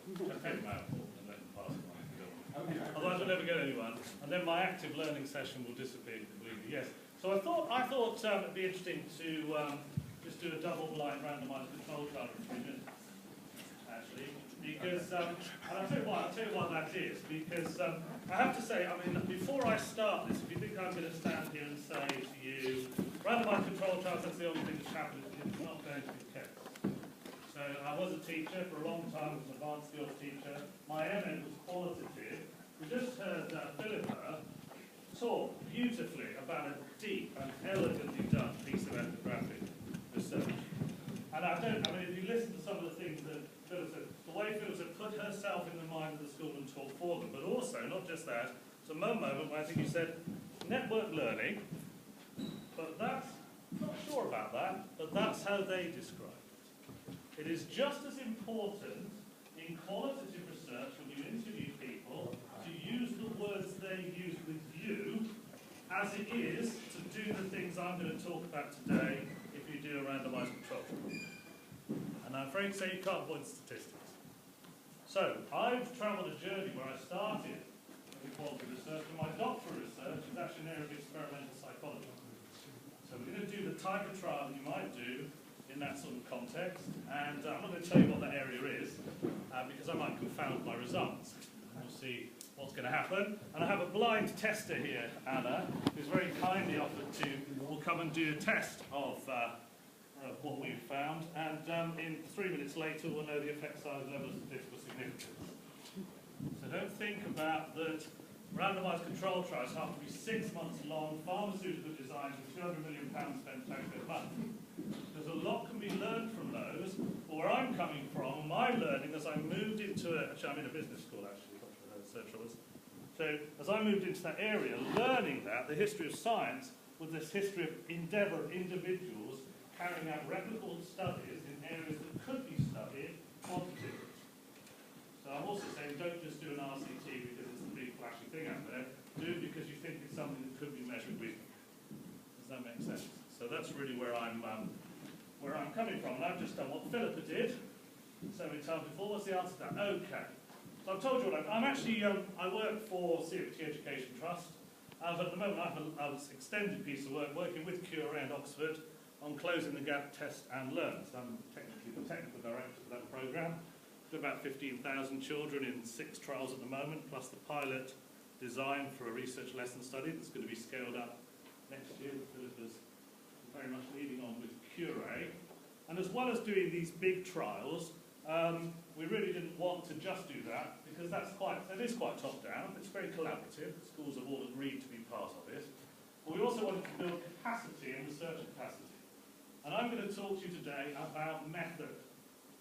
Just take them out and let them pass them on. Otherwise we'll never get anyone. And then my active learning session will disappear completely. Yes. So I thought it'd be interesting to just do a double-blind randomised control trial for 3 minutes, actually, because and I'll tell you why that is. Because I have to say, I mean, before I start this, if you think I'm going to stand here and say to you, randomised control trials, that's the only thing that's happened, it's not going to be the case. So I was a teacher for a long time, I was an advanced skills teacher. My MN was qualitative. We just heard Philippa talk beautifully about a deep and elegantly done piece of ethnographic research. And I mean, if you listen to some of the things that Philippa said, the way Philippa put herself in the mind of the school and talk for them, but also, not just that, there's a moment where I think you said, network learning, but that's, not sure about that, but that's how they describe it. It is just as important in qualitative research when you interview people to use the words they use with you as it is to do the things I'm going to talk about today if you do a randomised control. And I'm afraid to say you can't avoid statistics. So I've travelled a journey where I started in qualitative research, and my doctoral research is actually an area of experimental psychology. So we're going to do the type of trial you might do in that sort of context, and I'm not going to tell you what that area is, because I might confound my results. We'll see what's going to happen. And I have a blind tester here, Anna, who's very kindly offered to will come and do a test of what we've found, and in 3 minutes later we'll know the effect size level of statistical significance. So don't think about that randomised control trials have to be 6 months long, pharmaceutical designs with £200 million spent taxpayer money. There's a lot can be learned from those, but where I'm coming from, my learning as I moved into actually I'm in a business school actually, so as I moved into that area, learning that, the history of science was this history of endeavour of individuals carrying out replicable studies in areas that could be studied quantitatively. So I'm also saying don't just do an RCT because it's the big flashy thing out there, do it because you think it's something that could be measured with. Does that make sense? So that's really where I'm coming from, and I've just done what Philippa did so many times before. What's the answer to that? Okay. So I've told you what I'm actually, I work for CfBT Education Trust, but at the moment I have an extended piece of work working with QRA and Oxford on closing the gap test and learn. So I'm technically the technical director for that programme. Got about 15,000 children in 6 trials at the moment, plus the pilot design for a research lesson study that's going to be scaled up next year. Philippa's very much leading on with QRA. And as well as doing these big trials, we really didn't want to just do that because it is quite top-down. It's very collaborative. The schools have all agreed to be part of it. But we also wanted to build capacity and research capacity. And I'm going to talk to you today about method.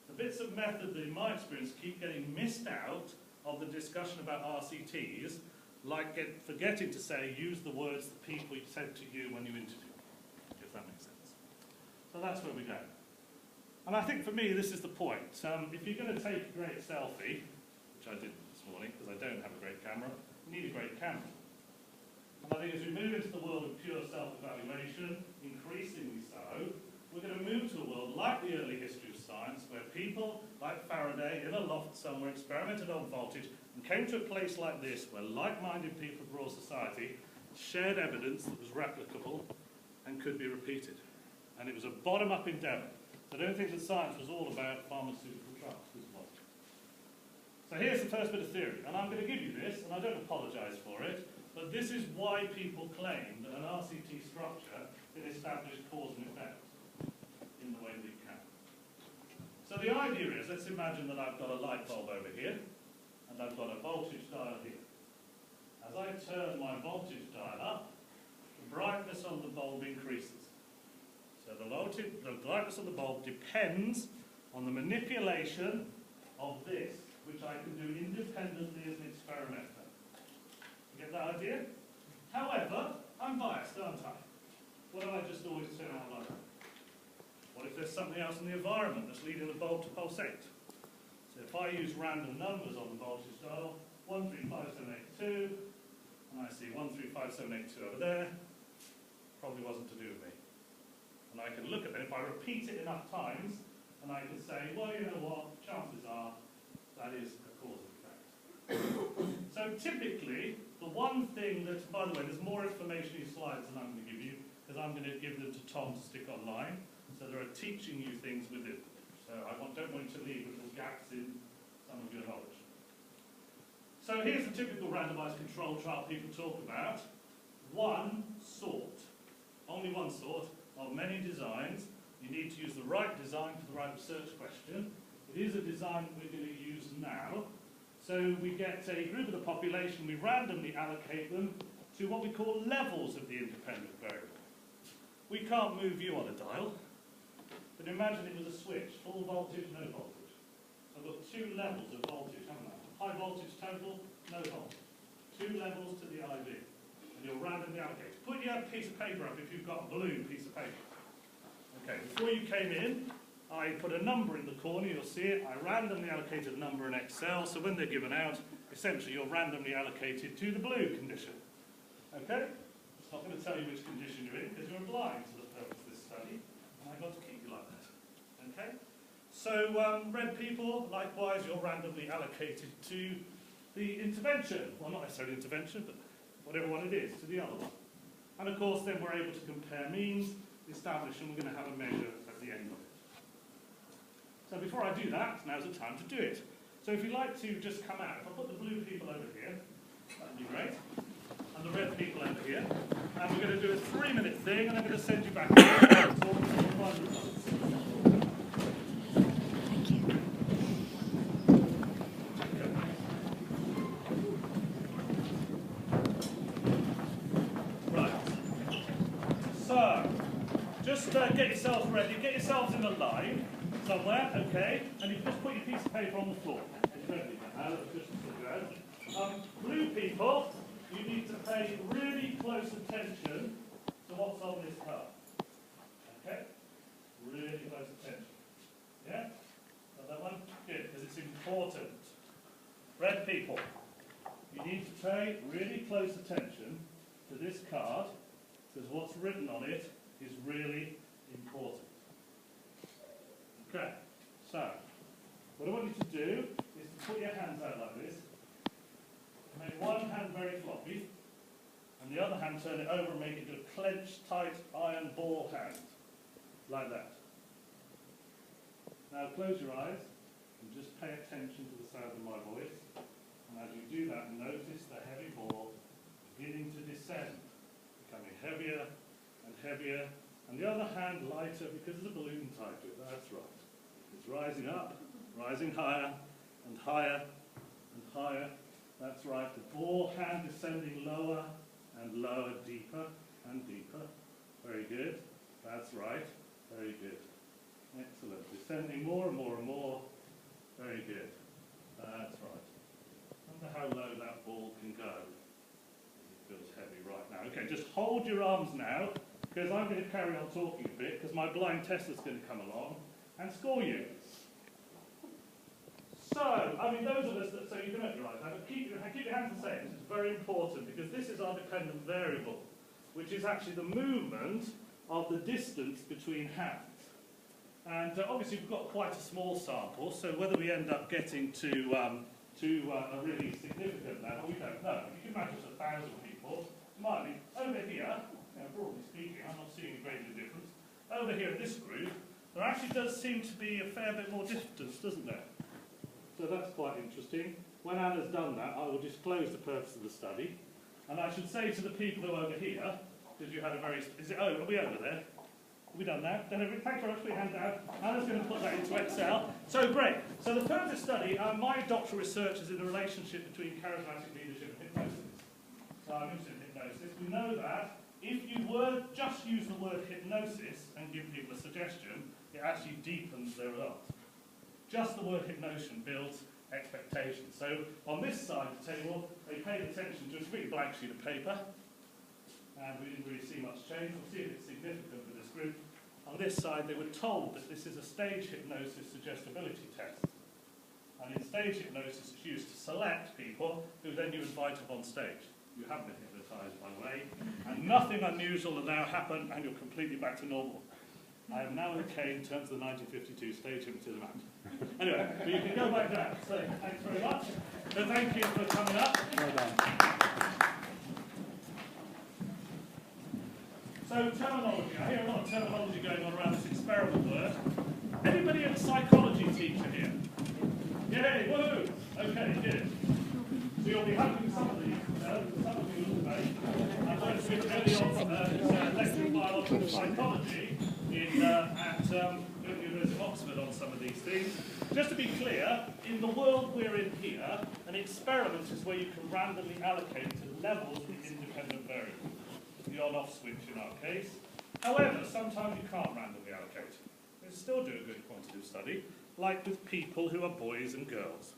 The bits of method that, in my experience, keep getting missed out of the discussion about RCTs, like forgetting to say, use the words that people said to you when you interviewed, if that makes sense. So that's where we go. And I think for me, this is the point. If you're going to take a great selfie, which I did this morning because I don't have a great camera, you need a great camera. And I think as we move into the world of pure self-evaluation, increasingly so, we're going to move to a world like the early history of science, where people like Faraday in a loft somewhere experimented on voltage and came to a place like this, where like-minded people of Royal Society shared evidence that was replicable and could be repeated. And it was a bottom-up endeavour. So I don't think that science was all about pharmaceutical trials. So here's the first bit of theory, and I'm going to give you this, and I don't apologise for it, but this is why people claim that an RCT structure can establish cause and effect in the way that it can. So the idea is, let's imagine that I've got a light bulb over here, and I've got a voltage dial here. As I turn my voltage dial up, the brightness on the bulb increases. So the brightness of the bulb depends on the manipulation of this, which I can do independently as an experimenter. You get that idea? However, I'm biased, aren't I? What do I just always turn out like that? What if there's something else in the environment that's leading the bulb to pulsate? So if I use random numbers on the voltage dial, 135782, and I see 135782 over there, probably wasn't to do with me. And I can look at it, if I repeat it enough times, and I can say, well, you know what, chances are that is typically, the one thing that, by the way, there's more information in these slides than I'm going to give you, because I'm going to give them to Tom to stick online. So there are teaching you things within. So I don't want you to leave little gaps in some of your knowledge. So here's the typical randomised control trial people talk about. One sort, only one sort, of many designs. You need to use the right design for the right research question. It is a design that we're going to use now. So we get a group of the population, we randomly allocate them to what we call levels of the independent variable. We can't move you on a dial, but imagine it was a switch, full voltage, no voltage. So I've got two levels of voltage, haven't I? High voltage total, no voltage. Two levels to the IV, and you're randomly allocated. Put your piece of paper up if you've got a blue piece of paper. Okay, before you came in, I put a number in the corner, you'll see it. I randomly allocated a number in Excel, so when they're given out, essentially you're randomly allocated to the blue condition. Okay? It's not going to tell you which condition you're in, because you're blind to the purpose of this study, and I've got to keep you like that. Okay? So, red people, likewise, you're randomly allocated to the intervention. Well, not necessarily intervention, but whatever one it is, to the other one. And of course, then we're able to compare means, establish, and we're going to have a measure at the end of it. So before I do that, now's the time to do it. So if you'd like to just come out, if I put the blue people over here, that'd be great, and the red people over here, and we're going to do a 3-minute thing, and I'm going to send you back. Get yourselves ready, get yourselves in a line somewhere, okay, and you can just put your piece of paper on the floor. Blue people, you need to pay really close attention to what's on this card. Okay? Really close attention. Yeah? Got that one? Good, because it's important. Red people, you need to pay really close attention to this card, because what's written on it is really important. Okay, so what I want you to do is to put your hands out like this, make one hand very floppy, and the other hand turn it over and make it a clenched, tight iron ball hand, like that. Now close your eyes and just pay attention to the sound of my voice, and as you do that, notice the heavy ball beginning to descend, becoming heavier and heavier. And the other hand lighter because there's a balloon tied to it. That's right. It's rising up, rising higher and higher and higher. That's right. The ball hand descending lower and lower, deeper and deeper. Very good. That's right. Very good. Excellent. Descending more and more and more. Very good. That's right. I wonder how low that ball can go. It feels heavy right now. Okay, just hold your arms now, because I'm going to carry on talking a bit, because my blind tester's going to come along and score you. So, I mean, those of us that, so you can open your eyes now, but keep your hands the same. This is very important, because this is our dependent variable, which is actually the movement of the distance between hands. And obviously we've got quite a small sample, so whether we end up getting to a really significant level, we don't know. You can imagine it's 1,000 people. It might be over here. Broadly speaking, I'm not seeing a great deal difference. Over here in this group, there actually does seem to be a fair bit more distance, doesn't there? So that's quite interesting. When Anna's done that, I will disclose the purpose of the study. And I should say to the people who are over here, because you had a very... are we over there? Have we done that? Thanks very much for your hand down. Anna's going to put that into Excel. So great. So the purpose of the study, my doctoral research is in the relationship between charismatic leadership and hypnosis. So I'm interested in hypnosis. We know that if you just use the word hypnosis and give people a suggestion, it actually deepens their results. Just the word hypnosis builds expectations. So on this side of the table, they paid attention to a really blank sheet of paper, and we didn't really see much change. We'll see if it's significant for this group. On this side, they were told that this is a stage hypnosis suggestibility test. And in stage hypnosis, it's used to select people who then you invite up on stage. You have been hypnotised, by the way, and nothing unusual will now happen, and you're completely back to normal. I am now okay in terms of the 1952 State Hypnotism Act. Anyway, but you can go back down. So thanks very much. So thank you for coming up. Well done. So terminology. I hear a lot of terminology going on around this experiment word. Anybody a psychology teacher here? Yay, woohoo! Okay, good. So you'll be having some of these, some of you will debate. I'm going to be early on lecture of biological psychology at the University of Oxford on some of these things. Just to be clear, in the world we're in here, an experiment is where you can randomly allocate to levels of independent variables. The on-off switch in our case. However, sometimes you can't randomly allocate. You can still do a good quantitative study, like with people who are boys and girls.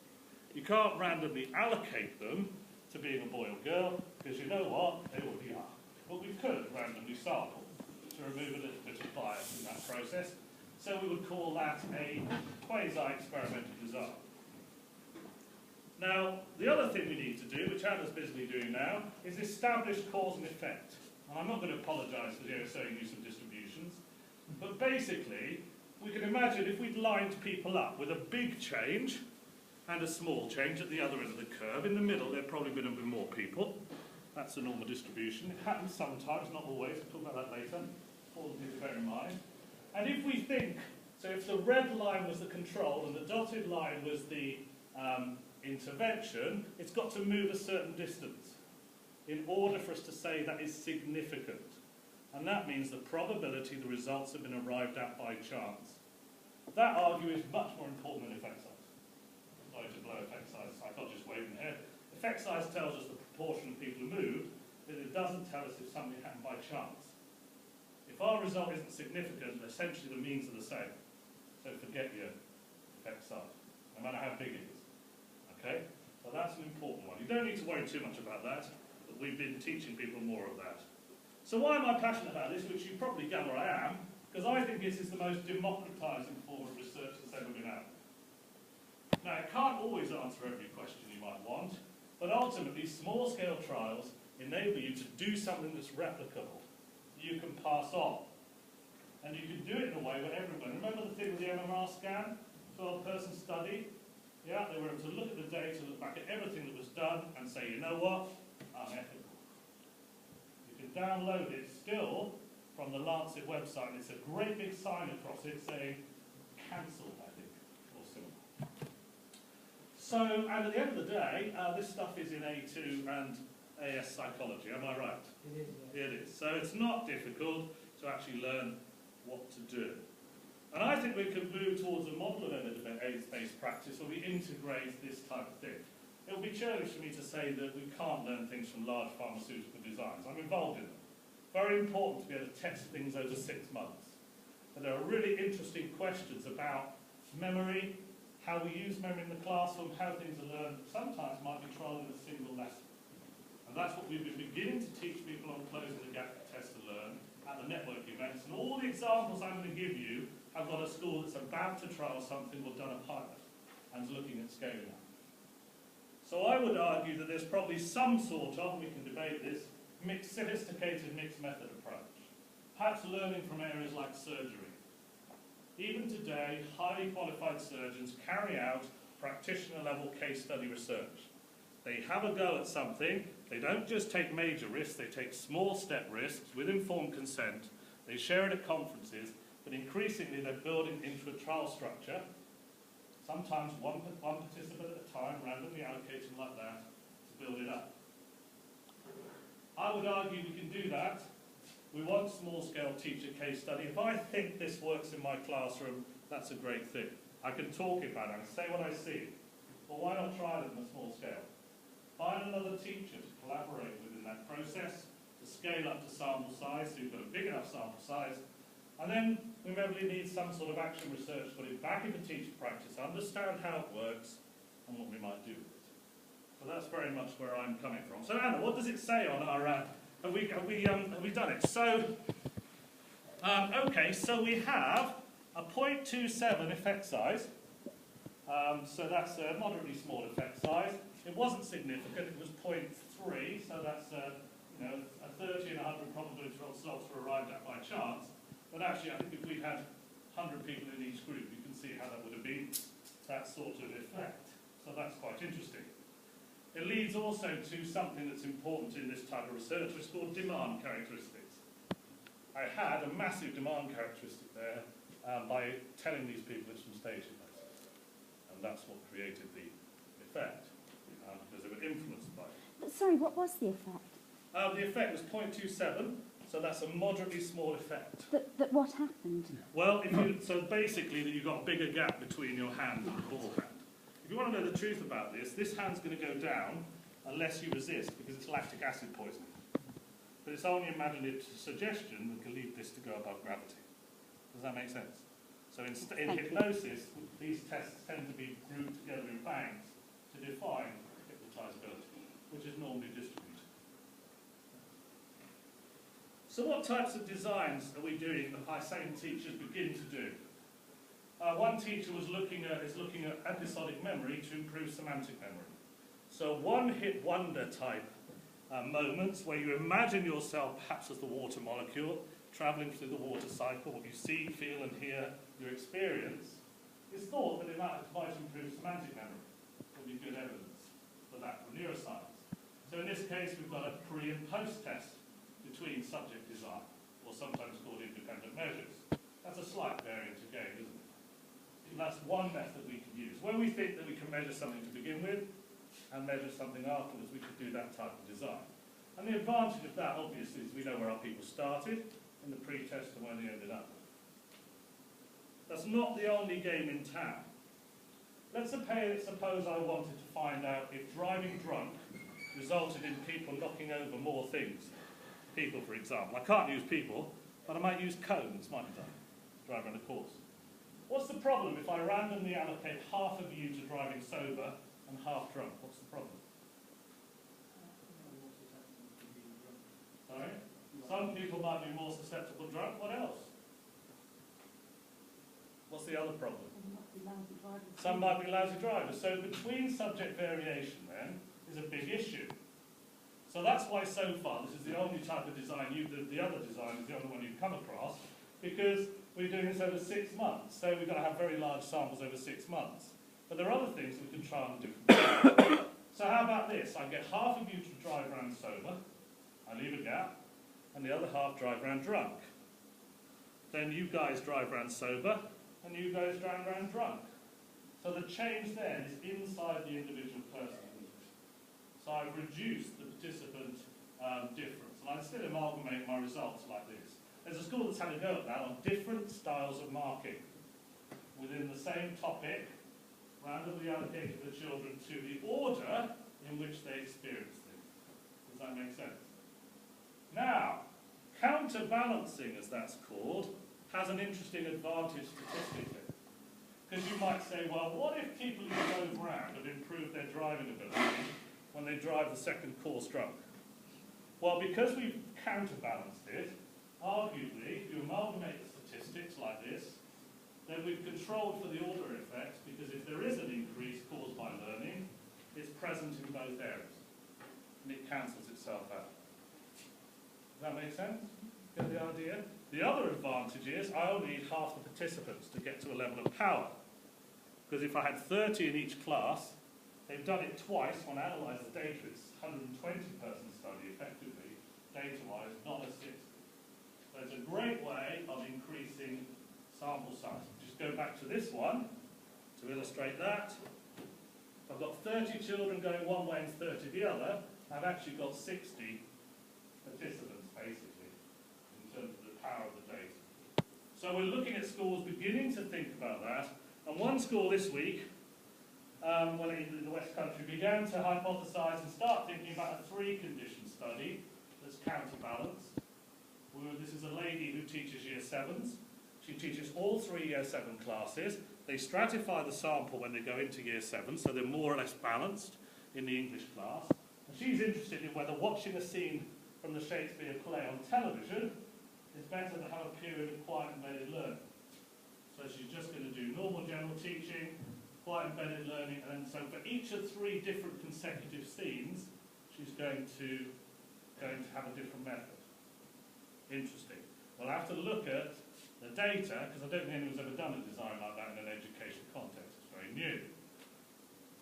You can't randomly allocate them to being a boy or girl, because you know what? They already are. But we could randomly sample to remove a little bit of bias in that process. So we would call that a quasi-experimental design. Now, the other thing we need to do, which Anna's busily doing now, is establish cause and effect. And I'm not going to apologise for showing you some distributions, but basically, we can imagine if we'd lined people up with a big change and a small change at the other end of the curve. In the middle, there probably would have been more people. That's a normal distribution. It happens sometimes, not always. We'll talk about that later. All the things to bear in mind. And if we think, so if the red line was the control and the dotted line was the intervention, it's got to move a certain distance in order for us to say that is significant. And that means the probability the results have been arrived at by chance. That, argue, is much more important than effect size. Sorry to blow effect size, psychologists waving their head. Effect size tells us the proportion of people who moved, but it doesn't tell us if something happened by chance. If our result isn't significant, essentially the means are the same. So forget your effect size, no matter how big it is. Okay? So that's an important one. You don't need to worry too much about that, but we've been teaching people more of that. So why am I passionate about this, which you probably gather I am? Because I think this is the most democratising form of research that's ever been out. Now, it can't always answer every question you might want, but ultimately, small-scale trials enable you to do something that's replicable, you can pass on. And you can do it in a way where everyone, remember the thing with the MMR scan, 12-person study? Yeah, they were able to look at the data, look back at everything that was done, and say, you know what? I'm ethical. You can download it still from the Lancet website. It's a great big sign across it saying, cancelled, I think, or similar. So, and at the end of the day, this stuff is in A2 and AS psychology, am I right? It is, yeah. It is. So it's not difficult to actually learn what to do. And I think we can move towards a model of evidence-based practice where we integrate this type of thing. It will be churlish for me to say that we can't learn things from large pharmaceutical designs. I'm involved in them. Very important to be able to test things over 6 months. But there are really interesting questions about memory, how we use memory in the classroom, how things are learned, that sometimes might be trialled in a single lesson. And that's what we've been beginning to teach people on Closing the Gap Test to Learn at the network events. And all the examples I'm going to give you have got a school that's about to trial something or done a pilot and is looking at scaling up. So I would argue that there's probably some sort of, we can debate this, sophisticated mixed method approach. Perhaps learning from areas like surgery. Even today, highly qualified surgeons carry out practitioner-level case study research. They have a go at something, they don't just take major risks, they take small step risks with informed consent, they share it at conferences, but increasingly they're building into a trial structure, sometimes one participant at a time, randomly allocating like that, to build it up. I would argue we can do that. We want small-scale teacher case study. If I think this works in my classroom, that's a great thing. I can talk about it, I can say what I see. But why not try it on a small scale? Find another teacher to collaborate with in that process, to scale up to sample size, so you've got a big enough sample size. And then we probably need some sort of action research, put it back into teacher practice, understand how it works, and what we might do with it. So that's very much where I'm coming from. So Anna, what does it say on our, have we done it? So, okay, so we have a 0.27 effect size. So that's a moderately small effect size. It wasn't significant, it was 0.3, so that's a 30 and 100 probability results were arrived at by chance. But actually, I think if we had 100 people in each group, you can see how that would have been that sort of effect. So that's quite interesting. It leads also to something that's important in this type of research, which is called demand characteristics. I had a massive demand characteristic there by telling these people it's from stage hypnosis. And that's what created the effect, because they were influenced by it. But sorry, what was the effect? The effect was 0.27, so that's a moderately small effect. But what happened? Well, so basically that you've got a bigger gap between your hand and the ball hand. If you want to know the truth about this hand's going to go down unless you resist, because it's lactic acid poisoning. But it's only imaginative suggestion that can lead this to go above gravity. Does that make sense? So in hypnosis, these tests tend to be grouped together in banks to define hypnotizability, which is normally distributed. So what types of designs are we doing that high second teachers begin to do? One teacher is looking at episodic memory to improve semantic memory. So one-hit wonder type moments where you imagine yourself perhaps as the water molecule, travelling through the water cycle, what you see, feel and hear, your experience, is thought that it might improve semantic memory. There'll be good evidence for that from neuroscience. So in this case, we've got a pre and post test between subject design, or sometimes called independent measures. That's a slight variant again, isn't it? That's one method we can use. When we think that we can measure something to begin with and measure something afterwards, we could do that type of design. And the advantage of that, obviously, is we know where our people started in the pre-test and where they ended up. That's not the only game in town. Let's suppose I wanted to find out if driving drunk resulted in people knocking over more things. People, for example. I can't use people, but I might use cones, mightn't I? Drive around a course. What's the problem if I randomly allocate half of you to driving sober and half drunk? What's the problem? Sorry? Some people might be more susceptible drunk. What else? What's the other problem? Some might be lousy drivers. So between subject variation then is a big issue. So that's why so far this is the only type of design the other design is the only one you've come across, because we're doing this over 6 months, so we've got to have very large samples over 6 months. But there are other things we can try on different ways. So how about this? I get half of you to drive around sober, I leave a gap, and the other half drive around drunk. Then you guys drive around sober, and you guys drive around drunk. So the change then is inside the individual person. So I've reduced the participant difference, and I still amalgamate my results like this. There's a school that's had a go at that on different styles of marking within the same topic, randomly allocated the children to the order in which they experience things. Does that make sense? Now, counterbalancing, as that's called, has an interesting advantage statistically. Because you might say, well, what if people who drove round have improved their driving ability when they drive the second course drunk? Well, because we've counterbalanced it, arguably, if you amalgamate the statistics like this, then we've controlled for the order effect, because if there is an increase caused by learning, it's present in both areas, and it cancels itself out. Does that make sense? Get the idea? The other advantage is I only need half the participants to get to a level of power, because if I had 30 in each class, they've done it twice. When I analyse the data, it's 120-person study, effectively, data-wise, not a 60. So it's a great way of increasing sample size. Just go back to this one to illustrate that. I've got 30 children going one way and 30 the other. I've actually got 60 participants, basically, in terms of the power of the data. So we're looking at schools beginning to think about that. And one school this week, in the West Country, began to hypothesise and start thinking about a 3-condition study that's counterbalanced. This is a lady who teaches Year 7s. She teaches all 3 Year 7 classes. They stratify the sample when they go into Year 7, so they're more or less balanced in the English class. And she's interested in whether watching a scene from the Shakespeare play on television is better than have a period of quiet embedded learning. So she's just going to do normal general teaching, quiet embedded learning, and then so for each of 3 different consecutive scenes, she's going to have a different method. Interesting. We'll have to look at the data, because I don't think anyone's ever done a design like that in an education context. It's very new.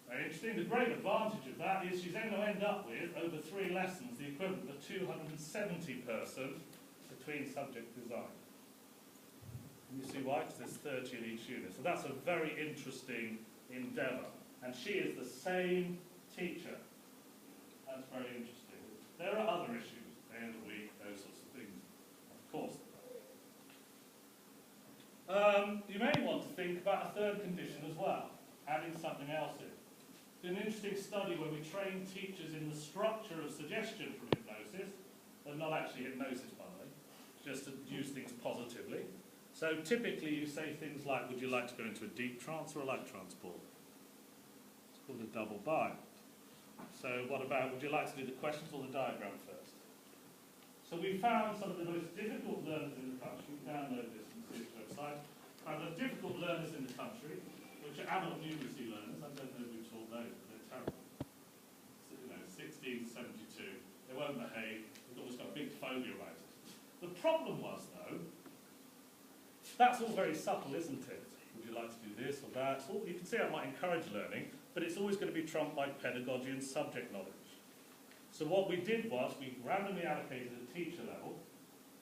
Very interesting. The great advantage of that is she's going to end up with, over 3 lessons, the equivalent of 270 person between subject design. And you see why? Because there's 30 in each unit. So that's a very interesting endeavour. And she is the same teacher. That's very interesting. There are other issues, day of the week, those sorts of things, of course. You may want to think about a third condition as well, adding something else in. An interesting study where we train teachers in the structure of suggestion from hypnosis, but not actually hypnosis, by the way, just to use things positively. So typically you say things like, would you like to go into a deep trance or a light trance ball? It's called a double bind. So what about, would you like to do the questions or the diagram first? So we found some of the most difficult learners in the country, download this from the website, the difficult learners in the country, which are adult numeracy learners. I don't know who taught those, but they're terrible. So, 16, 72, they won't behave, they've always got a big phobia about it. The problem was, though, that's all very subtle, isn't it? Would you like to do this or that? So you can see I might encourage learning, but it's always going to be trumped by pedagogy and subject knowledge. So what we did was we randomly allocated at teacher level,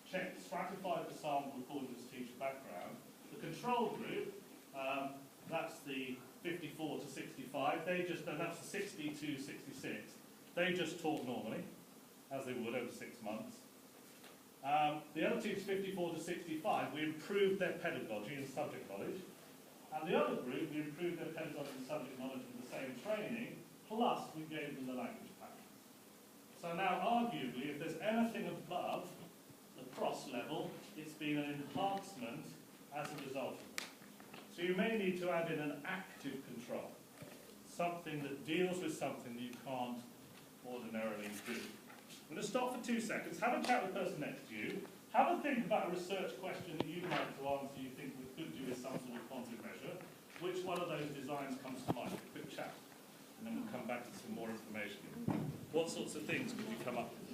stratified the sample according to its teacher background. The control group, that's the 54 to 65, and that's the 60 to 66. They just taught normally, as they would over 6 months. The other teams, 54 to 65, we improved their pedagogy and subject knowledge. And the other group, we improved their pedagogy and subject knowledge with the same training, plus we gave them the language pattern. So now, arguably, if there's anything above the cross level, it's been an enhancement as a result of it. So you may need to add in an active control, something that deals with something that you can't ordinarily do. I'm going to stop for 2 seconds, have a chat with the person next to you, have a think about a research question that you'd like to answer you think we could do with some sort of quantitative measure. Which one of those designs comes to mind? A quick chat, and then we'll come back to some more information. What sorts of things could you come up with?